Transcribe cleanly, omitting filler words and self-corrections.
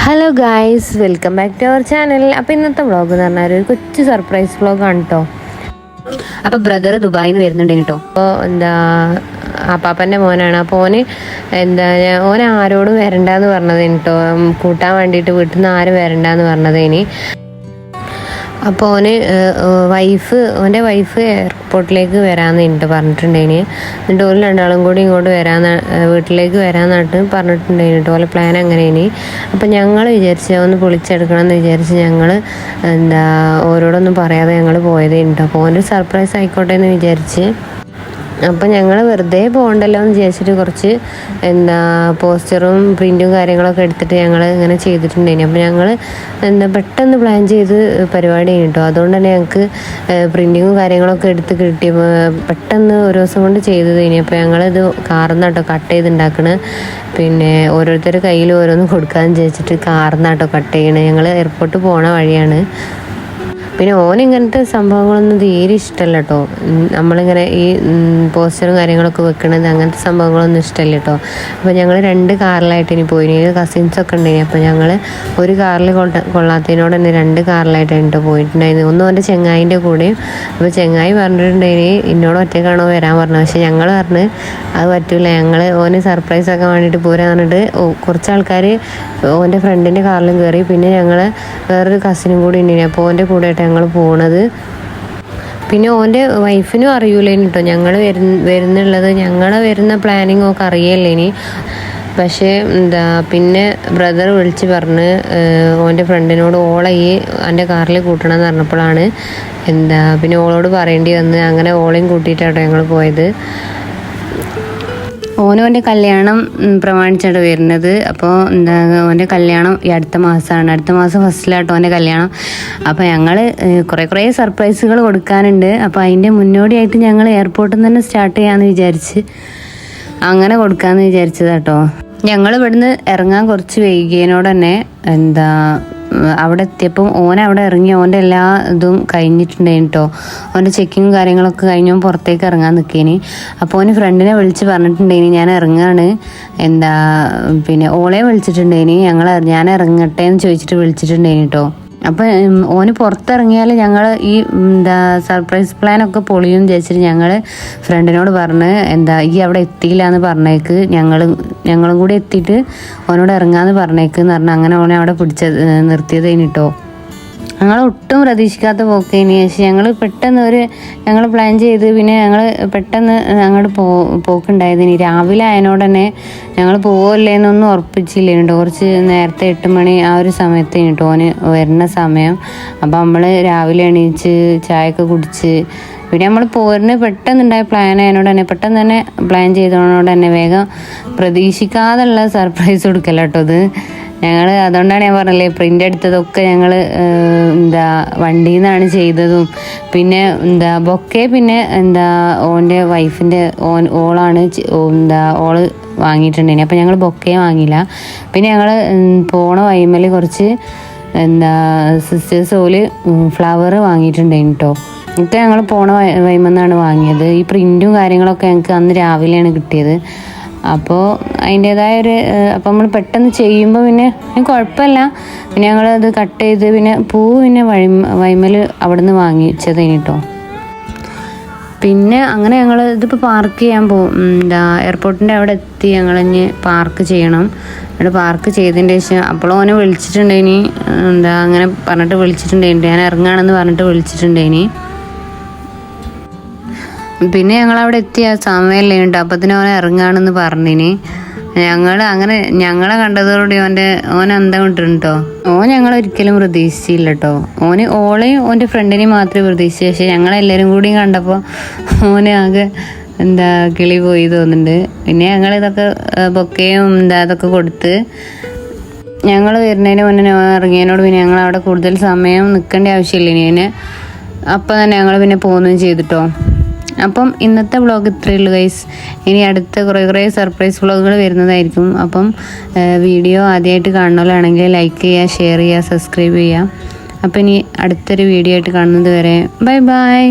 Hello guys, welcome back to our channel. അപ്പോൾ ഇന്നത്തെ vlog എന്ന് പറഞ്ഞാൽ ഒരു കൊച്ചു സർപ്രൈസ് വ്ളോഗാണ് കേട്ടോ. അപ്പോൾ ബ്രദർ ദുബായിൽ നിന്ന് വരുന്നുണ്ട് കേട്ടോ. അപ്പോൾ ആപ്പാപ്പൻ്റെ മോനാണ്. അപ്പോൾ ഓന് ആരോടും വരണ്ടെന്ന് പറഞ്ഞത് കേട്ടോ, കൂട്ടാൻ വേണ്ടിയിട്ട് വീട്ടിൽ നിന്ന് ആരും വരണ്ടെന്ന് പറഞ്ഞതേനി. അപ്പോൾ ഓൻ്റെ വൈഫ് എയർപോർട്ടിലേക്ക് വരാമെന്ന് പറഞ്ഞിട്ടുണ്ടേന്. എന്നിട്ട് ഓല് രണ്ടാളും കൂടി ഇങ്ങോട്ട് വീട്ടിലേക്ക് വരാമെന്നായിട്ട് പറഞ്ഞിട്ടുണ്ടേന് കേട്ടോ. ഓലെ പ്ലാൻ അങ്ങനെയാണ്. അപ്പം ഞങ്ങൾ വിചാരിച്ച് ഒന്ന് പൊളിച്ചെടുക്കണം എന്ന് വിചാരിച്ച് ഞങ്ങൾ ഓരോടൊന്നും പറയാതെ ഞങ്ങൾ പോയതേ കേട്ടോ. അപ്പോൾ ഓൻ്റെ സർപ്രൈസ് ആയിക്കോട്ടെ എന്ന് വിചാരിച്ച് അപ്പം ഞങ്ങൾ വെറുതെ പോകണ്ടല്ലോ എന്ന് വിചാരിച്ചിട്ട് കുറച്ച് പോസ്റ്ററും പ്രിൻറ്റും കാര്യങ്ങളൊക്കെ എടുത്തിട്ട് ഞങ്ങൾ ഇങ്ങനെ ചെയ്തിട്ടുണ്ടായിന്. അപ്പോൾ ഞങ്ങൾ പെട്ടെന്ന് പ്ലാൻ ചെയ്ത് പരിപാടി കേട്ടോ. അതുകൊണ്ട് തന്നെ ഞങ്ങൾക്ക് പ്രിൻറ്റിങ്ങും കാര്യങ്ങളൊക്കെ എടുത്ത് കിട്ടി പെട്ടെന്ന് ഒരു ദിവസം കൊണ്ട് ചെയ്തതിന്. അപ്പോൾ ഞങ്ങളിത് കാർന്നാട്ടോ കട്ട് ചെയ്തുണ്ടാക്കണ്. പിന്നെ ഓരോരുത്തരുടെ കയ്യിൽ ഓരോന്ന് കൊടുക്കാമെന്ന് വിചാരിച്ചിട്ട് കാർന്നാട്ടോ കട്ട് ചെയ്യണേ. ഞങ്ങൾ എയർപോർട്ട് പോണ വഴിയാണ്. പിന്നെ ഇങ്ങനത്തെ സംഭവങ്ങളൊന്നും തീരെ ഇഷ്ടമല്ല കേട്ടോ. നമ്മളിങ്ങനെ ഈ പോസ്റ്ററും കാര്യങ്ങളൊക്കെ വെക്കണത് അങ്ങനത്തെ സംഭവങ്ങളൊന്നും ഇഷ്ടമല്ല കേട്ടോ. അപ്പോൾ ഞങ്ങൾ 2 കാറിലായിട്ട് ഇനി പോയിന്. കസിൻസൊക്കെ ഉണ്ടായിന്. അപ്പോൾ ഞങ്ങൾ ഒരു കാറിൽ കൊള്ളാത്തതിനോട് തന്നെ 2 കാറിലായിട്ടാണ് കേട്ടോ പോയിട്ടുണ്ടായിരുന്നു. ഒന്നും എൻ്റെ ചെങ്ങായിൻ്റെ കൂടെയും. അപ്പോൾ ചെങ്ങായി പറഞ്ഞിട്ടുണ്ടായിന് എന്നോട് ഒറ്റക്കാണോ വരാൻ പറഞ്ഞു. പക്ഷേ ഞങ്ങൾ പറഞ്ഞ് അത് പറ്റില്ല, ഞങ്ങൾ ഓന് സർപ്രൈസ് ആക്കാൻ വേണ്ടിയിട്ട് പോരാൻ പറഞ്ഞിട്ട് കുറച്ച് ആൾക്കാർ ഓൻ്റെ ഫ്രണ്ടിൻ്റെ കാറിലും കയറി. പിന്നെ ഞങ്ങൾ വേറൊരു കസിനും കൂടി ഉണ്ടായിന്. അപ്പോൾ ഓൻ്റെ കൂടെ ഞങ്ങൾ പോണത്. പിന്നെ ഓൻ്റെ വൈഫിനും അറിയൂലേനി കേട്ടോ ഞങ്ങൾ വരുന്നുള്ളത്. ഞങ്ങളെ വരുന്ന പ്ലാനിങ് ഒക്കെ അറിയല്ലേനി. പക്ഷേ പിന്നെ ബ്രദർ വിളിച്ച് പറഞ്ഞ് ഓൻ്റെ ഫ്രണ്ടിനോട് എൻ്റെ കാറിൽ കൂട്ടണം എന്ന് പറഞ്ഞപ്പോഴാണ് പിന്നെ ഓളോട് പറയേണ്ടി വന്ന്. അങ്ങനെ ഓളെയും കൂട്ടിയിട്ടാട്ടോ ഞങ്ങൾ പോയത്. ഓൻ്റെ കല്യാണം പ്രമാണിച്ചാണ് വരുന്നത്. അപ്പോൾ ഓൻ്റെ കല്യാണം ഈ അടുത്ത മാസമാണ്. അടുത്ത മാസം ഫസ്റ്റിലാട്ടോ ഓൻ്റെ കല്യാണം. അപ്പോൾ ഞങ്ങൾ കുറേ സർപ്രൈസുകൾ കൊടുക്കാനുണ്ട്. അപ്പോൾ അതിൻ്റെ മുന്നോടിയായിട്ട് ഞങ്ങൾ എയർപോർട്ടിൽ നിന്ന് തന്നെ സ്റ്റാർട്ട് ചെയ്യാമെന്ന് വിചാരിച്ച് അങ്ങനെ കൊടുക്കാമെന്ന് വിചാരിച്ചതാട്ടോ. ഞങ്ങൾ ഇവിടുന്ന് ഇറങ്ങാൻ കുറച്ച് വൈകിയതിനോട് തന്നെ അവിടെ എത്തിയപ്പം അവിടെ ഇറങ്ങി ഓൻ്റെ എല്ലാ ഇതും കഴിഞ്ഞിട്ടുണ്ടായിരുന്നു കേട്ടോ. ഓൻ്റെ ചെക്കിങ്ങും കാര്യങ്ങളൊക്കെ കഴിഞ്ഞ് പുറത്തേക്ക് ഇറങ്ങാൻ നിൽക്കേനി. അപ്പോൾ ഓന് ഫ്രണ്ടിനെ വിളിച്ച് പറഞ്ഞിട്ടുണ്ടേനി ഞാൻ ഇറങ്ങാണ്. പിന്നെ ഓളെ വിളിച്ചിട്ടുണ്ടേനി. ഞാൻ ഇറങ്ങട്ടെ എന്ന് ചോദിച്ചിട്ട് വിളിച്ചിട്ടുണ്ടേനി കേട്ടോ. അപ്പം ഓന് പുറത്തിറങ്ങിയാൽ ഞങ്ങൾ ഈ സർപ്രൈസ് പ്ലാനൊക്കെ പൊളിയും വിചാരിച്ചിട്ട് ഞങ്ങൾ ഫ്രണ്ടിനോട് പറഞ്ഞ് ഈ അവിടെ എത്തിയില്ല എന്ന് പറഞ്ഞേക്ക്, ഞങ്ങളും കൂടി എത്തിയിട്ട് ഓനോട് ഇറങ്ങാമെന്ന് പറഞ്ഞേക്ക് എന്ന് പറഞ്ഞാൽ അങ്ങനെ ഓനെ അവിടെ നിർത്തിയത് കഴിഞ്ഞിട്ടോ. ഞങ്ങൾ ഒട്ടും പ്രതീക്ഷിക്കാത്ത പോക്കേനി. പക്ഷേ ഞങ്ങൾ പ്ലാൻ ചെയ്ത് പിന്നെ ഞങ്ങൾ പെട്ടെന്ന് അങ്ങോട്ട് പോക്കുണ്ടായതിന്. രാവിലെ ആയതിനോട് തന്നെ ഞങ്ങൾ പോവല്ലേന്നൊന്നും ഉറപ്പിച്ചില്ലേട്ടോ. കുറച്ച് നേരത്തെ 8 മണി ആ ഒരു സമയത്ത് കേട്ടോ ഓന് വരുന്ന സമയം. അപ്പോൾ നമ്മൾ രാവിലെ എണീച്ച് ചായയൊക്കെ കുടിച്ച് പിന്നെ നമ്മൾ പോരുന്ന പെട്ടെന്നുണ്ടായ പ്ലാൻ ആയതിനോട് തന്നെ പെട്ടെന്ന് തന്നെ പ്ലാൻ ചെയ്തതിനോട് തന്നെ വേഗം പ്രതീക്ഷിക്കാതുള്ള സർപ്രൈസ് കൊടുക്കല്ല കേട്ടോ ഇത്. ഞങ്ങൾ അതുകൊണ്ടാണ് ഞാൻ പറഞ്ഞല്ലേ പ്രിൻ്റ് എടുത്തതൊക്കെ ഞങ്ങൾ വണ്ടിയിൽ നിന്നാണ് ചെയ്തതും. പിന്നെ ബൊക്കെ പിന്നെ ഓൻ്റെ വൈഫിൻ്റെ ഓളാണ് ഓള് വാങ്ങിയിട്ടുണ്ടായിന്. അപ്പോൾ ഞങ്ങൾ ബൊക്കെ വാങ്ങിയില്ല. പിന്നെ ഞങ്ങൾ പോണ വൈമൽ കുറച്ച് സിസ്റ്റേഴ്സ് ഓല് ഫ്ലവർ വാങ്ങിയിട്ടുണ്ടായിന് കേട്ടോ. ഇതൊക്കെ ഞങ്ങൾ പോണ വൈമെന്നാണ് വാങ്ങിയത്. ഈ പ്രിൻറ്റും കാര്യങ്ങളൊക്കെ ഞങ്ങൾക്ക് അന്ന് രാവിലെയാണ് കിട്ടിയത്. അപ്പോൾ അതിൻ്റേതായ അപ്പോൾ നമ്മൾ പെട്ടെന്ന് ചെയ്യുമ്പോൾ പിന്നെ കുഴപ്പമില്ല. പിന്നെ ഞങ്ങളത് കട്ട് ചെയ്ത് പിന്നെ പിന്നെ വൈമൽ അവിടെ നിന്ന് വാങ്ങിച്ചത് കേട്ടോ. പിന്നെ അങ്ങനെ ഞങ്ങൾ ഇതിപ്പോൾ പാർക്ക് ചെയ്യാൻ എയർപോർട്ടിൻ്റെ അവിടെ എത്തി. ഞങ്ങളിഞ്ഞ് പാർക്ക് ചെയ്യണം. അവിടെ പാർക്ക് ചെയ്തതിൻ്റെ ശേഷം അപ്പോൾ ഓനെ വിളിച്ചിട്ടുണ്ടേനി. അങ്ങനെ പറഞ്ഞിട്ട് വിളിച്ചിട്ടുണ്ടേനി, ഞാൻ ഇറങ്ങുകയാണെന്ന് പറഞ്ഞിട്ട് വിളിച്ചിട്ടുണ്ടേനി. പിന്നെ ഞങ്ങളവിടെ എത്തിയ സമയമല്ലേ ഉണ്ട്. അപ്പത്തിന് ഓനെ ഇറങ്ങുകയാണെന്ന് പറഞ്ഞിനി. ഞങ്ങളെ കണ്ടതോടുകൂടി ഓൻ അന്തം വിട്ടിട്ടോ. ഞങ്ങളൊരിക്കലും പ്രതീക്ഷിച്ചില്ല കേട്ടോ. ഓളെയും ഓൻ്റെ ഫ്രണ്ടിനെയും മാത്രമേ പ്രതീക്ഷിച്ചു. പക്ഷേ ഞങ്ങളെല്ലാവരും കൂടിയും കണ്ടപ്പോൾ ആകെ കിളി പോയി തോന്നുന്നുണ്ട്. പിന്നെ ഞങ്ങളിതൊക്കെ ബൊക്കയും അതൊക്കെ കൊടുത്ത് ഞങ്ങൾ വരുന്നതിന് മുന്നേ ഇറങ്ങിയതിനോട് പിന്നെ ഞങ്ങളവിടെ കൂടുതൽ സമയം നിൽക്കേണ്ട ആവശ്യമില്ല. ഇനി അപ്പം തന്നെ ഞങ്ങൾ പിന്നെ പോകുകയും ചെയ്തിട്ടോ. അപ്പം ഇന്നത്തെ വ്ളോഗ് ഇത്രയേ ഉള്ളൂ ഗൈസ്. ഇനി അടുത്ത കുറേ സർപ്രൈസ് വ്ളോഗുകൾ വരുന്നതായിരിക്കും. അപ്പം വീഡിയോ ആദ്യമായിട്ട് കാണുന്നവരാണെങ്കിൽ ലൈക്ക് ചെയ്യുക, ഷെയർ ചെയ്യുക, സബ്സ്ക്രൈബ് ചെയ്യുക. അപ്പം ഇനി അടുത്തൊരു വീഡിയോ ആയിട്ട് കാണുന്നത് വരെ ബൈ.